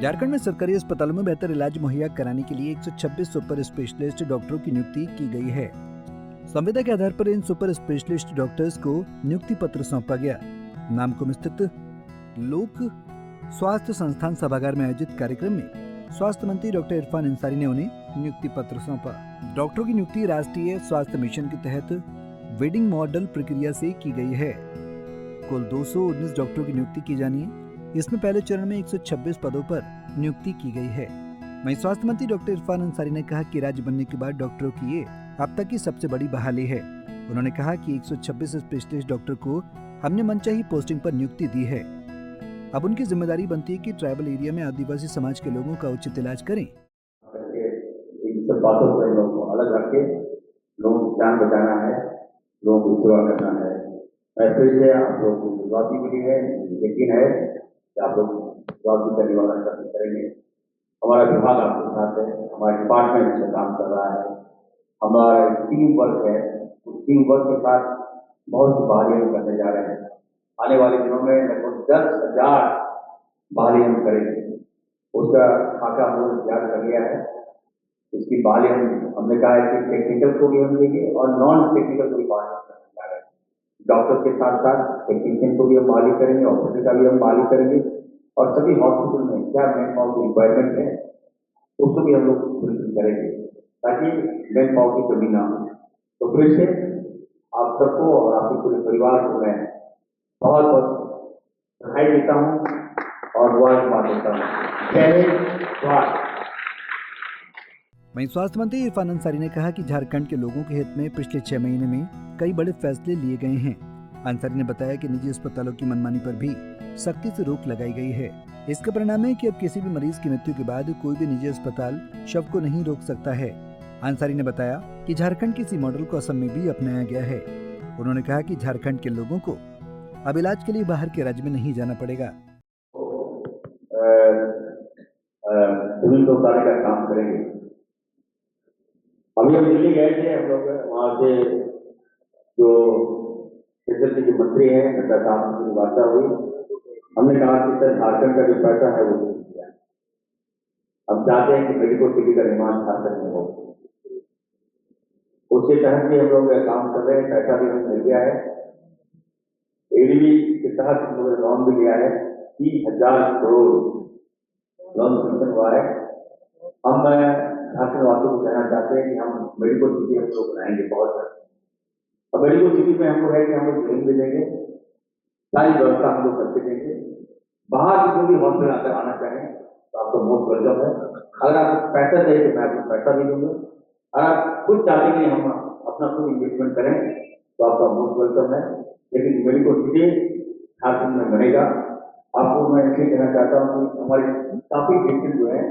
झारखंड में सरकारी अस्पतालों में बेहतर इलाज मुहैया कराने के लिए 126 सुपर स्पेशलिस्ट डॉक्टरों की नियुक्ति की गई है। संविदा के आधार पर इन सुपर स्पेशलिस्ट डॉक्टर्स को नियुक्ति पत्र सौंपा गया। नामकुम स्थित लोक स्वास्थ्य संस्थान सभागार में आयोजित कार्यक्रम में स्वास्थ्य मंत्री डॉक्टर इरफान अंसारी ने उन्हें नियुक्ति पत्र सौंपा। डॉक्टरों की नियुक्ति राष्ट्रीय स्वास्थ्य मिशन के तहत वेडिंग मॉडल प्रक्रिया से की गई है। कुल 219 डॉक्टरों की नियुक्ति की जानी है। इसमें पहले चरण में 126 पदों पर नियुक्ति की गई है। वहीं स्वास्थ्य मंत्री डॉक्टर इरफान अंसारी ने कहा कि राज्य बनने के बाद डॉक्टरों की ये अब तक की सबसे बड़ी बहाली है। उन्होंने कहा कि 126 स्पेशलिस्ट डॉक्टर को हमने मनचाही पोस्टिंग पर नियुक्ति दी है। अब उनकी जिम्मेदारी बनती है कि ट्राइबल एरिया में आदिवासी समाज के लोगों का उचित इलाज करें। इन सब बातों से लोगों को अलग रख के लोगों की जान बचाना है, लोगों की सेवा करना है। ऐसे से आप लोगों को जवाब भी मिली है, यकीन है कि आप लोग जवाब भी करने वाला करेंगे। हमारा विभाग आपके साथ है, हमारा डिपार्टमेंट से काम कर रहा है, हमारा टीम वर्क है। उस टीम वर्क के साथ बहुत सी बहालियाँ करने जा रहे हैं। आने वाले दिनों में लगभग 10,000 बहाली हम करेंगे। उसका खाका हमने तैयार कर लिया है। इसकी बहाली हमने कहा है कि टेक्निकल को भी हम देंगे और नॉन टेक्निकल को भी बहाली करने जा रहे हैं। डॉक्टर के साथ साथ टेक्नीशियन को भी हम बहाली करेंगे, ऑपरेटर का भी हम बहाली करेंगे और सभी हॉस्पिटल में क्या मैन पावर की रिक्वायरमेंट है उसको भी हम लोग फुलफिल करेंगे ताकि मैन पावर की कमी ना हो। तो फिर से आप सबको और आपके पूरे परिवार को मैं बहुत बहुत बधाई देता हूँ और दुआ देता हूँ। जय हिंद, स्वास्थ्य। वहीं स्वास्थ्य मंत्री इरफान अंसारी ने कहा कि झारखंड के लोगों के हित में पिछले 6 महीने में कई बड़े फैसले लिए गए हैं। अंसारी ने बताया कि निजी अस्पतालों की मनमानी पर भी सख्ती से रोक लगाई गई है। इसका परिणाम है कि अब किसी भी मरीज की मृत्यु के बाद कोई भी निजी अस्पताल शव को नहीं रोक सकता है। अंसारी ने बताया कि झारखंड के इसी मॉडल को असम में भी अपनाया गया है। उन्होंने कहा कि झारखंड के लोगों को अब इलाज के लिए बाहर के राज्य में नहीं जाना पड़ेगा। का काम करेंगे। अभी हम दिल्ली गए थे, हम लोग वहाँ से जो क्षेत्र के मंत्री हैं नड्डा साहब की वार्ता हुई। हमने कहा कि सर झारखंड का जो पैसा है वो दिया। हम चाहते हैं कि मेडिकल सिटी का निर्माण झारखंड में हो। उसके तहत भी हम लोग काम कर रहे हैं। पैसा भी हमें मिल गया है। एडीबी के तहत हम लोगों ने लोन भी लिया है। 30,000 करोड़ लोन सैंक्शन हुआ है। हम झारखंड वासियों को कहना चाहते हैं कि हम मेडिकल सिटी हम लोग बनाएंगे बहुत जल्द। और मेडिकल सिटी में हमको है कि हम लोग जमीन भी देंगे, सारी व्यवस्था हम लोग करके देंगे। बाहर से जो भी हॉस्पिटल आकर आना चाहें तो आपको मोस्ट वेलकम है। अगर आपको पैसा चाहिए तो मैं आपको पैसा भी दूंगा। अगर आप खुद चाहते हैं कि हम अपना खुद इन्वेस्टमेंट करें तो आपका मोस्ट वेलकम है। लेकिन मेडिकल सिटी झारखंड में बनेगा। आपको मैं इसलिए कहना चाहता हूँ कि हमारे काफी पेशेंट जो है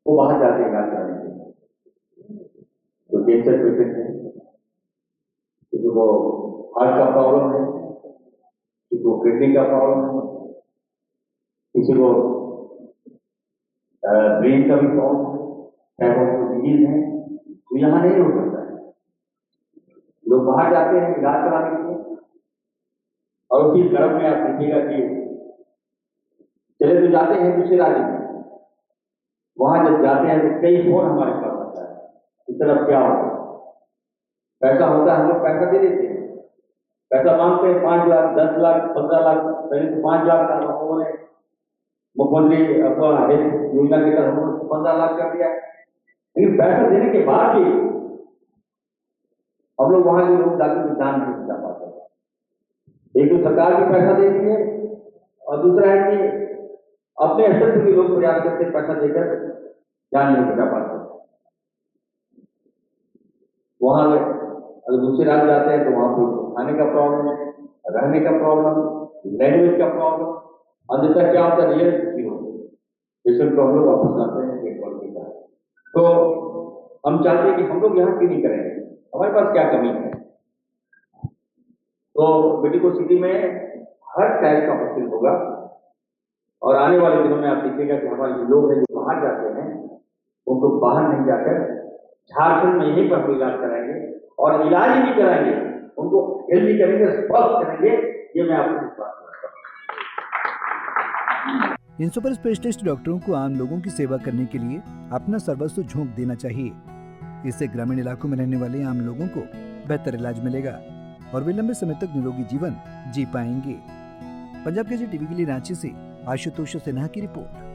वो बाहर जाते हैं इलाज कराने के लिए। तो कैंसर पेशेंट है, किसी को हार्ट का प्रॉब्लम है, किसी को किडनी का प्रॉब्लम है, किसी को ब्रेन का भी प्रॉब्लम है, डिजीज है, तो यहाँ नहीं हो सकता है। लोग बाहर जाते हैं इलाज कराने के लिए। और उसी तरफ में आप देखिएगा कि चले तो जाते हैं दूसरे राज्य में, वहां जब जाते हैं तो कई फोन हमारे पास आता है इस तरफ क्या होगा। पैसा होता है, हम लोग पैसा दे देते हैं, पैसा मांगते हैं 5 लाख 10 लाख 15 लाख। पहले तो 5 लाख का लोगों ने मुख्यमंत्री अपना हेल्थ योजना के तहत हम लोग 15 लाख कर दिया। लेकिन पैसा देने के बाद भी हम लोग वहां के लोग जाकर जान नहीं बचा पाते। एक तो सरकार भी पैसा देती है और दूसरा है कि अपने स्तर से भी लोग प्रयास करते पैसा देकर जान नहीं बचा पाते। वहां अगर दूसरे राज्य जाते हैं तो वहां पर खाने का प्रॉब्लम, रहने का प्रॉब्लम, लैंग्वेज का प्रॉब्लम, अंततः क्या होता है रियल पेशेंट को हम लोग वापस लाते हैं देखभाल का। तो हम चाहते हैं कि हम लोग यहाँ क्यों नहीं करेंगे, हमारे पास क्या कमी है। तो मेडिकल सिटी में हर टाइप का हॉस्पिटल होगा और आने वाले दिनों में आप देखिएगा कि हमारे जो लोग हैं जो बाहर जाते हैं उनको बाहर नहीं जाकर झारखंड में यहीं पर इलाज कराएंगे और इलाज ही नहीं कराएंगे, उनको हेल्थ भी करेंगे, स्वस्थ करेंगे। ये मैं आपको विश्वास करता हूँ। इन सुपर स्पेशलिस्ट डॉक्टरों को आम लोगों की सेवा करने के लिए अपना सर्वस्व झोंक देना चाहिए। इससे ग्रामीण इलाकों में रहने वाले आम लोगों को बेहतर इलाज मिलेगा और वे लंबे समय तक निरोगी जीवन जी पाएंगे। पंजाब केसरी टीवी के लिए रांची से आशुतोष सिन्हा की रिपोर्ट।